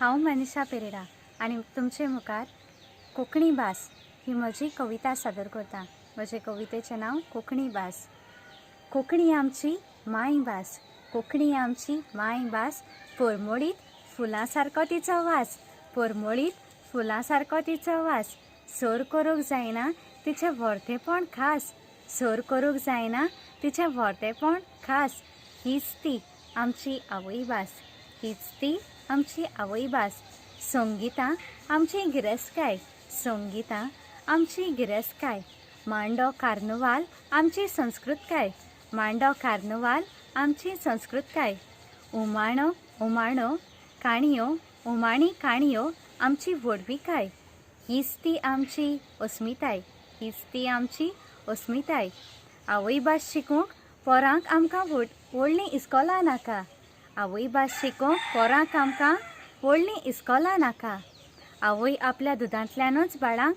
हांव मनीषा पेरेरा आणि तुमचे मुखार कोंकणी भास ही म्हजी कविता सादर करता। म्हजे कवितेचें नांव कोंकणी भास। कोंकणी आमची मायभास, कोंकणी आमची मायभास, परमळीत फुलां सारको तिचो वास, परमळीत फुलां सारको तिचो वास। सर करूंक जायना तिचें व्हरतेपण खास, सर करूंक जायना तिचें व्हरतेपण खास। हीच ती आमची आवयभास, हीच ती आमची आवयभास। संगीता आमची गिरेस्तकाय, संगीता आमची गिरेस्तकाय। मांडो कार्नवाल आमची संस्कृतकाय, मांडो कार्नवाल आमची संस्कृतकाय। उमाणो उमाणो काणयो, उमाणी काणयो आमची व्हडविकाय। हीच ती आमची अस्मिताय, हीच ती आमची अस्मिताय। आवयभास शिकूंक पोरांक आमकां व्हडलीं इस्कोलां नाका, आवयभास शिकूंक पोरांक आमकां व्हडलीं इस्कोलां नाका। आवय आपल्या दुदांतल्यानूच बाळांक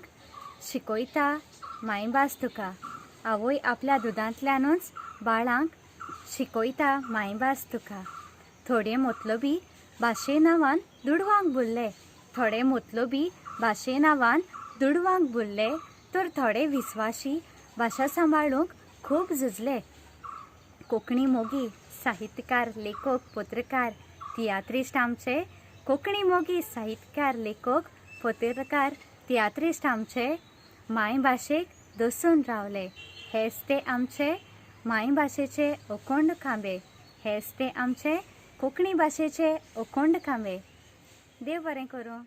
शिकयता मायभास तुका, आवय आपल्या दुदांतल्यानूच बाळांक शिकयता मायभास तुका। थोडे मतलबी भाशे नांवान दुडवांक बुरले, थोडे मतलबी भाशे नांवान दुडवांक बुरले, तर थोडे विस्वासी भाशा सांबाळूंक खूब झुजले। कोंकणी मोगी साहित्यकार, लेखक, पत्रकार, तियात्रिस्ट आमचे, कोंकणी मोगी साहित्यकार, लेखक, पत्रकार, तियात्रिस्ट आमचे मायभाशेक दसून रावले। हेच ते आमचे मायभाशेचे अखंड खांबे, हेच ते आमचे कोंकणी भाशेचे अखंड खांबे। देव बरें करूं।